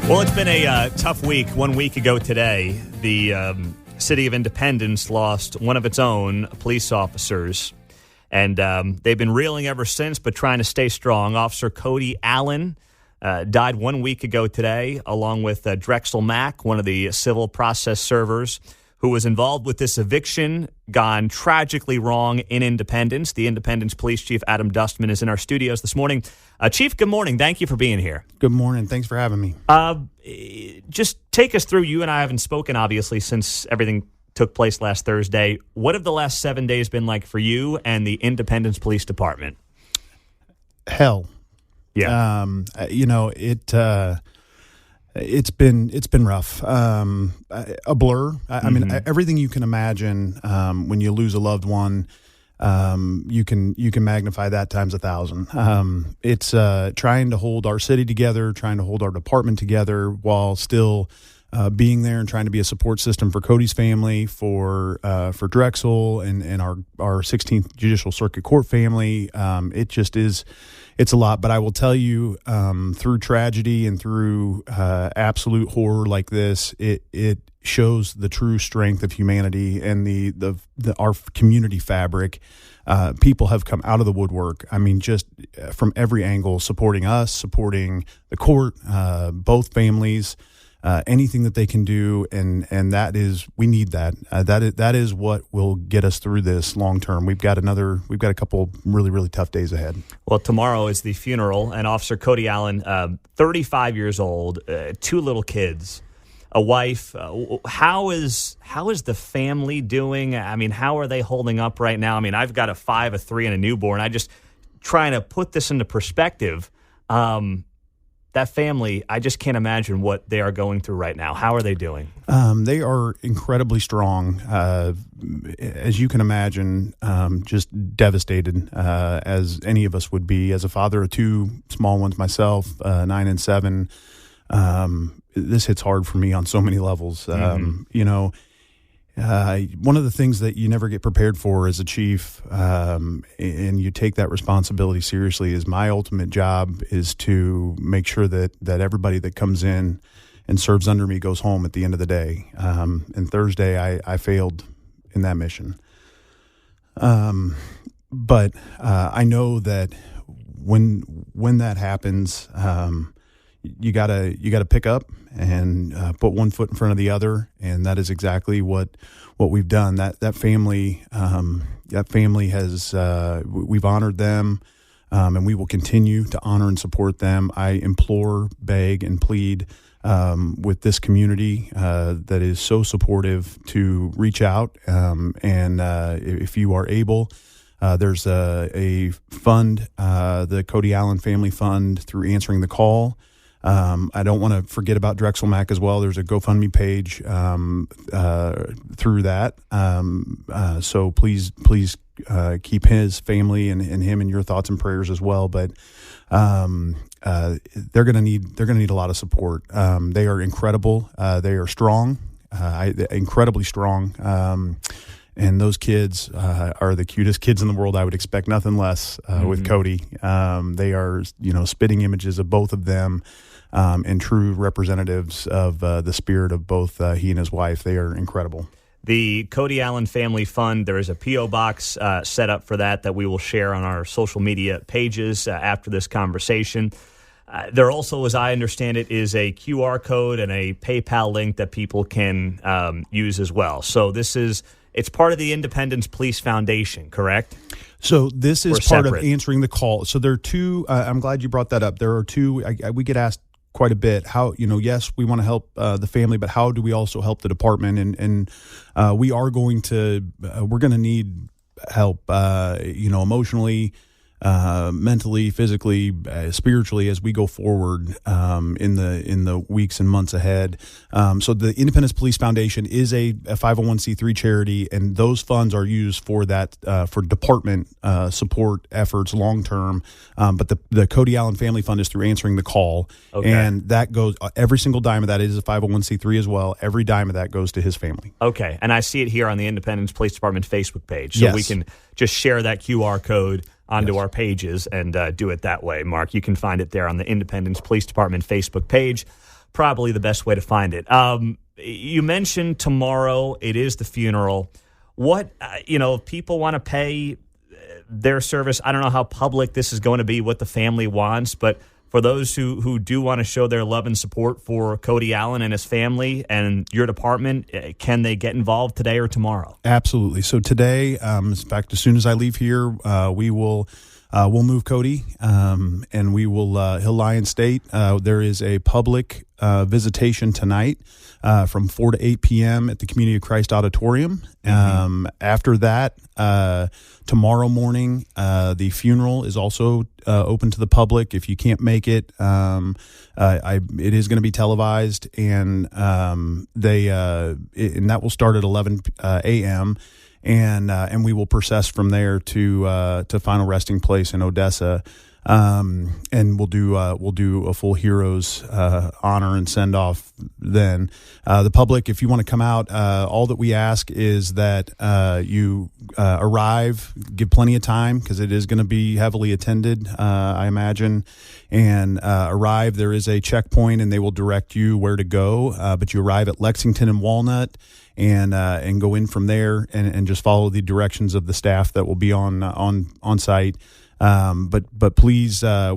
Well, it's been a tough week. 1 week ago today, the city of Independence lost one of its own police officers, and they've been reeling ever since, but trying to stay strong. Officer Cody Allen died 1 week ago today, along with Drexel Mack, one of the civil process servers who was involved with this eviction gone tragically wrong in Independence. The Independence Police Chief, Adam Dustman, is in our studios this morning. Chief, good morning. Thank you for being here. Good morning. Thanks for having me. Just take us through. You and I haven't spoken, obviously, since everything took place last Thursday. What have the last 7 days been like for you and the Independence Police Department? Hell. Yeah. It's been rough. A blur. I mean, everything you can imagine when you lose a loved one. You can magnify that times 1,000. It's trying to hold our city together, trying to hold our department together while still being there and trying to be a support system for Cody's family, for Drexel and our 16th Judicial Circuit Court family. It's a lot, but I will tell you, through tragedy and through absolute horror like this, it shows the true strength of humanity and our community fabric. People have come out of the woodwork. I mean, just from every angle, supporting us, supporting the court, both families, anything that they can do, and that is, we need that. That is what will get us through this long term. We've got a couple really, really tough days ahead. Well, tomorrow is the funeral, and Officer Cody Allen, 35 years old, 2 little kids, a wife. How is the family doing? I mean, how are they holding up right now? I mean, I've got a 5, a 3, and a newborn. I just trying to put this into perspective. That family, I just can't imagine what they are going through right now. How are they doing? They are incredibly strong. As you can imagine, just devastated, as any of us would be. As a father of 2 small ones myself, 9 and 7, this hits hard for me on so many levels. One of the things that you never get prepared for as a chief, and you take that responsibility seriously, is my ultimate job is to make sure that everybody that comes in and serves under me goes home at the end of the day. And Thursday, I failed in that mission. But I know that when that happens, you gotta pick up and put one foot in front of the other, and that is exactly what we've done. That family has we've honored them, and we will continue to honor and support them. I implore, beg, and plead with this community that is so supportive to reach out, and if you are able. There's a fund, the Cody Allen Family Fund, through Answering the Call. I don't want to forget about Drexel Mack as well. There's a GoFundMe page through that. So please keep his family and him in your thoughts and prayers as well. But they're gonna need a lot of support. They are incredible. They are strong, incredibly strong. And those kids are the cutest kids in the world. I would expect nothing less with Cody. They are, spitting images of both of them, and true representatives of the spirit of both he and his wife. They are incredible. The Cody Allen Family Fund, there is a P.O. box set up for that we will share on our social media pages after this conversation. There also, as I understand it, is a QR code and a PayPal link that people can use as well. So it's part of the Independence Police Foundation, correct? So this is part of Answering the Call. So there are 2, I'm glad you brought that up. There are 2, we get asked quite a bit, how, yes, we want to help the family, but how do we also help the department? And we're going to need help, emotionally, mentally, physically, spiritually as we go forward in the weeks and months ahead. So the Independence Police Foundation is a 501c3 charity, and those funds are used for that for department support efforts long term. But the Cody Allen Family Fund is through Answering the Call, and that goes every single dime of that is a 501c3 as well. Every dime of that goes to his family. Okay, and I see it here on the Independence Police Department Facebook page, so we can just share that QR code onto our pages and do it that way. Mark, you can find it there on the Independence Police Department Facebook page. probably the best way to find it. You mentioned tomorrow it is the funeral. What, if people want to pay their service, I don't know how public this is going to be, what the family wants, but for those who do want to show their love and support for Cody Allen and his family and your department, can they get involved today or tomorrow? Absolutely. So today, in fact, as soon as I leave here, we'll move Cody, and he'll lie in state. There is a public visitation tonight from 4 to 8 p.m. at the Community of Christ Auditorium. After that, tomorrow morning, the funeral is also open to the public. If you can't make it, it is going to be televised, and and that will start at 11 a.m. And we will process from there to final resting place in Odessa. And we'll do a full heroes honor and send off then. The public, if you want to come out, all that we ask is that you arrive, give plenty of time because it is going to be heavily attended, I imagine, and arrive. There is a checkpoint and they will direct you where to go, but you arrive at Lexington and Walnut. And go in from there and just follow the directions of the staff that will be on site. But please, I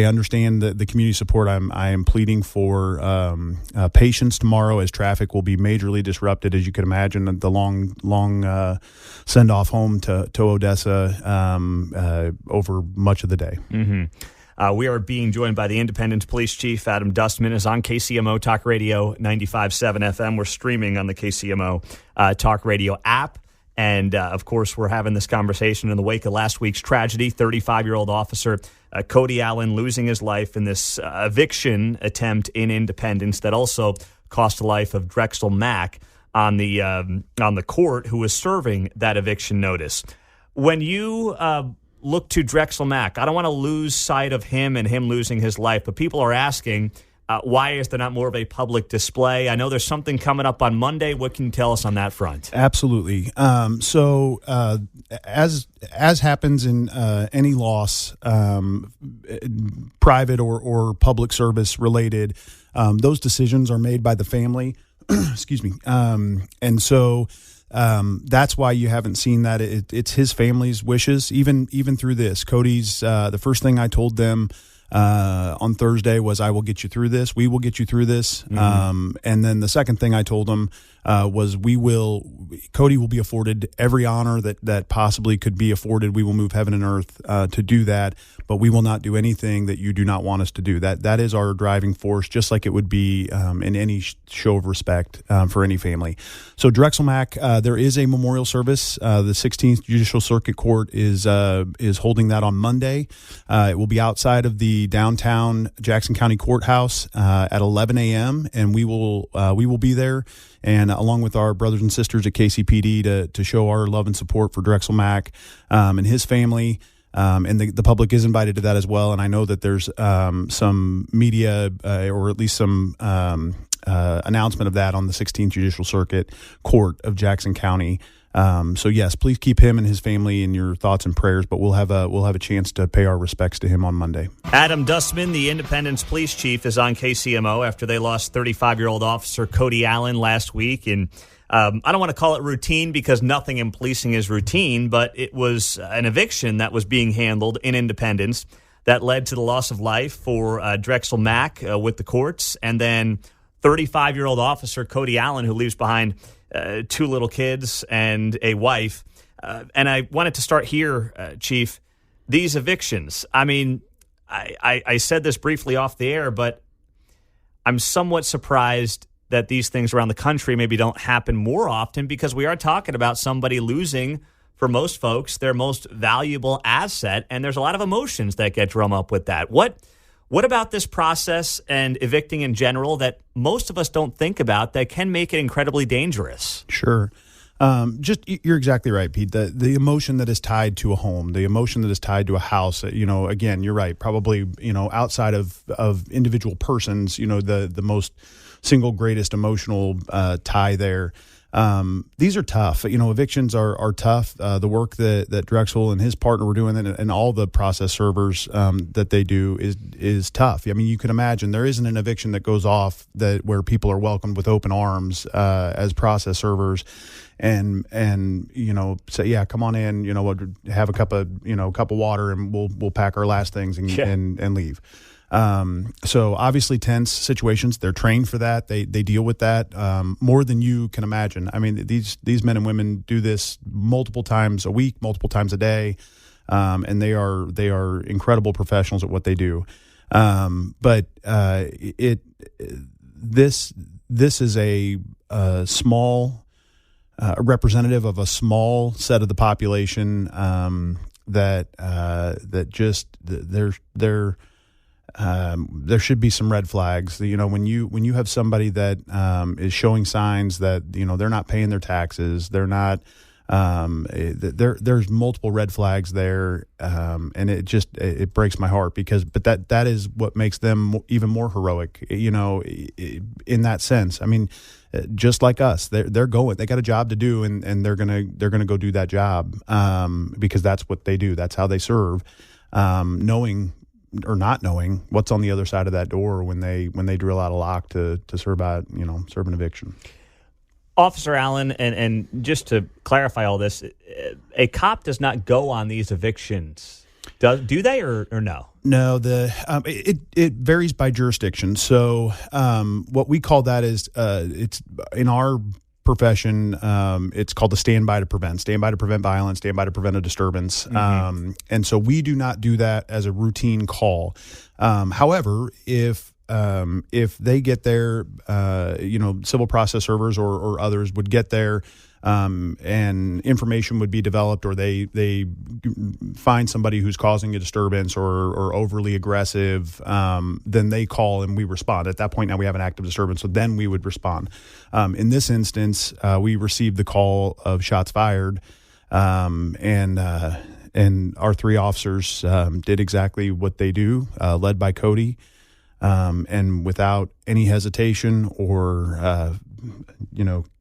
understand the community support. I am pleading for patience tomorrow as traffic will be majorly disrupted, as you can imagine. The long send off home to Odessa over much of the day. Mm-hmm. We are being joined by the Independence Police Chief, Adam Dustman, is on KCMO Talk Radio 95.7 FM. We're streaming on the KCMO Talk Radio app. And, of course, we're having this conversation in the wake of last week's tragedy, 35-year-old officer Cody Allen losing his life in this eviction attempt in Independence that also cost the life of Drexel Mack on the court who was serving that eviction notice. When you look to Drexel Mack, I don't want to lose sight of him and him losing his life, but people are asking, why is there not more of a public display? I know there's something coming up on Monday. What can you tell us on that front? Absolutely. So as happens in any loss, private or public service related, those decisions are made by the family. Excuse me. And so that's why you haven't seen that. It's his family's wishes, even through this. Cody's the first thing I told them on Thursday was, I will get you through this. We will get you through this. Mm-hmm. And then the second thing I told him was Cody will be afforded every honor that possibly could be afforded. We will move heaven and earth to do that, but we will not do anything that you do not want us to do. That is our driving force, just like it would be in any show of respect for any family. So Drexel Mack, there is a memorial service. The 16th Judicial Circuit Court is holding that on Monday. It will be outside of the downtown Jackson County Courthouse at 11 a.m. and we will be there, and along with our brothers and sisters at KCPD to show our love and support for Drexel Mack and his family. And the public is invited to that as well. And I know that there's some media or at least some announcement of that on the 16th Judicial Circuit Court of Jackson County. So yes, please keep him and his family in your thoughts and prayers. But we'll have a chance to pay our respects to him on Monday. Adam Dustman, the Independence Police Chief, is on KCMO after they lost 35-year-old officer Cody Allen last week. And I don't want to call it routine because nothing in policing is routine, but it was an eviction that was being handled in Independence that led to the loss of life for Drexel Mack with the courts, and then 35-year-old officer Cody Allen, who leaves behind two little kids and a wife. And I wanted to start here, Chief. These evictions, I mean, I said this briefly off the air, but I'm somewhat surprised that these things around the country maybe don't happen more often, because we are talking about somebody losing, for most folks, their most valuable asset, and there's a lot of emotions that get drummed up with that. What about this process and evicting in general that most of us don't think about that can make it incredibly dangerous? Sure. You're exactly right, Pete. The emotion that is tied to a home, the emotion that is tied to a house, again, you're right. Probably, outside of individual persons, the most single greatest emotional tie there. These are tough. Evictions are tough. The work that Drexel and his partner were doing, and all the process servers that they do is tough. I mean, you can imagine there isn't an eviction that goes off where people are welcomed with open arms as process servers, and say, yeah, come on in. We'll have a cup of water, and we'll pack our last things and leave. So obviously tense situations. They're trained for that. They deal with that more than you can imagine. I mean, these men and women do this multiple times a week, multiple times a day, and they are incredible professionals at what they do. But this is a small representative of a small set of the population that just there should be some red flags. When you have somebody that is showing signs that they're not paying their taxes, they're not. There's multiple red flags there, and it breaks my heart but that is what makes them even more heroic. In that sense. I mean, just like us, they got a job to do, and they're gonna go do that job because that's what they do. That's how they serve, knowing or not knowing what's on the other side of that door when they drill out a lock to serve an eviction. Officer Allen, and just to clarify all this, a cop does not go on these evictions. Do they or no? No, it varies by jurisdiction. So what we call that is it's in our profession, it's called the standby to prevent violence, standby to prevent a disturbance. Mm-hmm. And so we do not do that as a routine call. However, if they get there, civil process servers or others would get there, and information would be developed, or they find somebody who's causing a disturbance or overly aggressive, then they call and we respond. At that point, now we have an active disturbance, so then we would respond. In this instance, we received the call of shots fired, and our three officers did exactly what they do, led by Cody. And without any hesitation or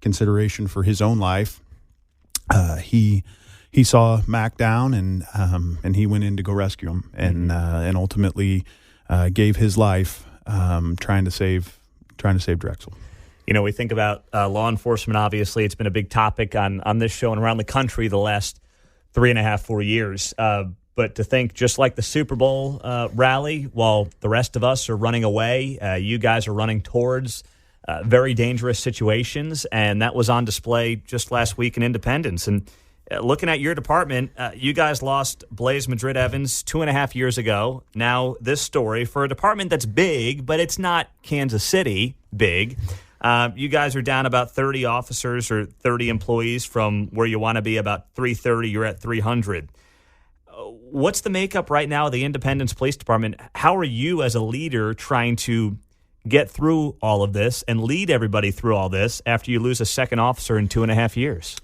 consideration for his own life, he saw Mac down and he went in to go rescue him and ultimately gave his life trying to save Drexel. We think about law enforcement. Obviously, it's been a big topic on this show and around the country the last 3.5-4 years. But to think, just like the Super Bowl rally, while the rest of us are running away, you guys are running towards very dangerous situations, and that was on display just last week in Independence. And looking at your department, you guys lost Blaze Madrid Evans 2.5 years ago. Now this story for a department that's big, but it's not Kansas City big. You guys are down about 30 officers or 30 employees from where you want to be, about 330. You're at 300. What's the makeup right now of the Independence Police Department? How are you as a leader trying to get through all of this and lead everybody through all this after you lose a second officer in 2.5 years?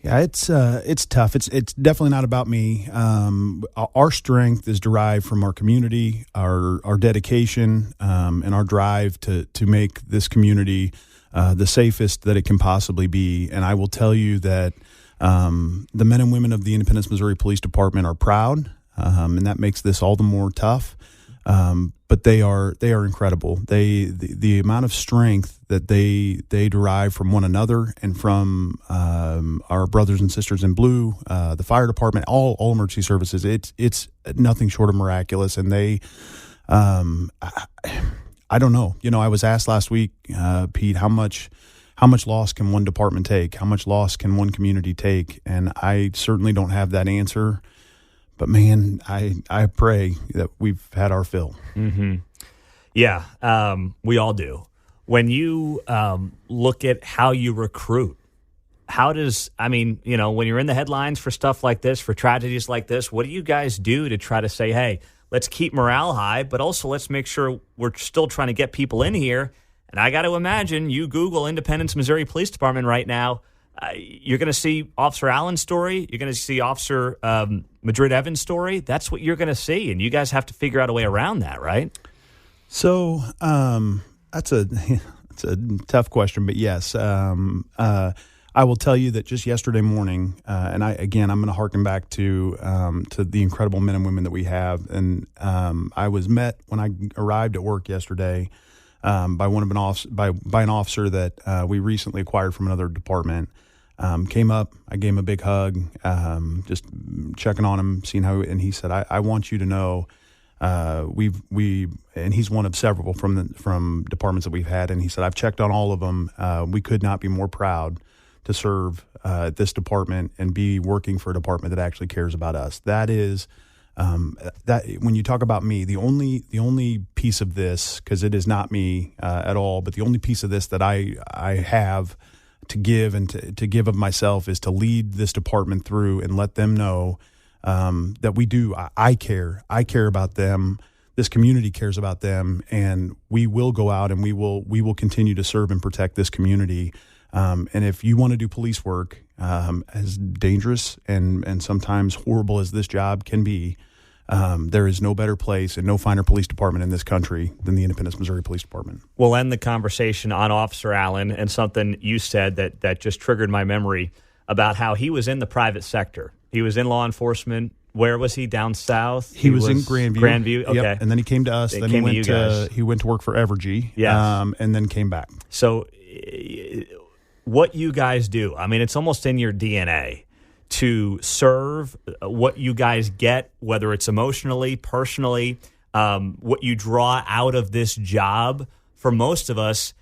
Yeah, it's tough. It's definitely not about me. Our strength is derived from our community, our dedication, and our drive to make this community the safest that it can possibly be. And I will tell you that the men and women of the Independence, Missouri Police Department are proud, and that makes this all the more tough. But they are incredible. The amount of strength that they derive from one another and from our brothers and sisters in blue, the fire department, all emergency services. It's nothing short of miraculous. And they, I don't know. I was asked last week, Pete, how much loss can one department take? How much loss can one community take? And I certainly don't have that answer. But, man, I pray that we've had our fill. Mm-hmm. Yeah, we all do. When you look at how you recruit, when you're in the headlines for stuff like this, for tragedies like this, what do you guys do to try to say, hey, let's keep morale high, but also let's make sure we're still trying to get people in here? And I got to imagine you Google Independence, Missouri Police Department right now, you're going to see Officer Allen's story. You're going to see Officer Madrid Evans' story. That's what you're going to see, and you guys have to figure out a way around that, right? So that's a tough question, but yes, I will tell you that just yesterday morning, and I'm going to harken back to the incredible men and women that we have. And I was met when I arrived at work yesterday by an officer that we recently acquired from another department. Came up, I gave him a big hug, just checking on him, seeing how, and he said, I want you to know, and he's one of several from departments that we've had. And he said, I've checked on all of them. We could not be more proud to serve this department and be working for a department that actually cares about us. That is, that when you talk about me, the only piece of this, because it is not me at all, but the only piece of this that I have to give and to give of myself is to lead this department through and let them know that we do. I care about them. This community cares about them, and we will go out and we will continue to serve and protect this community. And if you want to do police work, as dangerous and sometimes horrible as this job can be, there is no better place and no finer police department in this country than the Independence, Missouri Police Department. We'll end the conversation on Officer Allen and something you said that just triggered my memory about how he was in the private sector. He was in law enforcement. Where was he? Down south? He was in Grandview. Grandview, okay. Yep. And then he came to us. Then he went to work for Evergy. Yes. And then came back. So what you guys do, I mean, it's almost in your DNA to serve. What you guys get, whether it's emotionally, personally, what you draw out of this job, for most of us,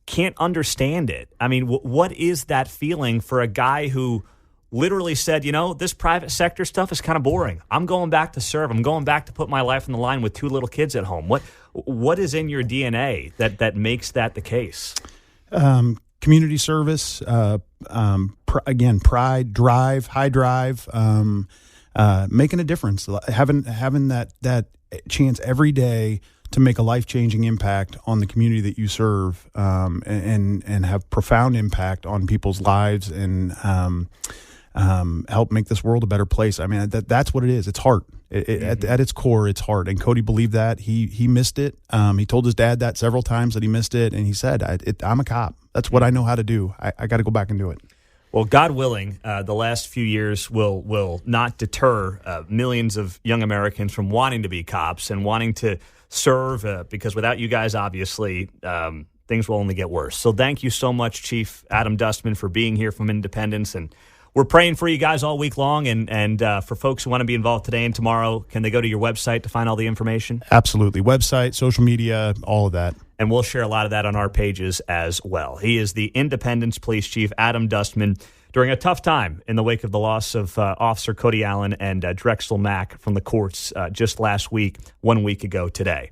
can't understand it. I mean, what is that feeling for a guy who literally said, this private sector stuff is kind of boring. I'm going back to serve. I'm going back to put my life on the line with 2 little kids at home. What is in your DNA that makes that the case? Community service, again, pride, drive, high drive, making a difference, having that chance every day to make a life-changing impact on the community that you serve, and have profound impact on people's lives, and help make this world a better place. I mean, that's what it is. It's heart. At its core, it's heart. And Cody believed that. He missed it. He told his dad that several times that he missed it, and he said, I'm a cop. That's what I know how to do. I got to go back and do it. Well, God willing, the last few years will not deter millions of young Americans from wanting to be cops and wanting to serve, because without you guys, obviously, things will only get worse. So thank you so much, Chief Adam Dustman, for being here from Independence. And we're praying for you guys all week long. And for folks who want to be involved today and tomorrow, can they go to your website to find all the information? Absolutely. Website, social media, all of that. And we'll share a lot of that on our pages as well. He is the Independence Police Chief, Adam Dustman, during a tough time in the wake of the loss of Officer Cody Allen and Drexel Mack from the courts just last week, 1 week ago today.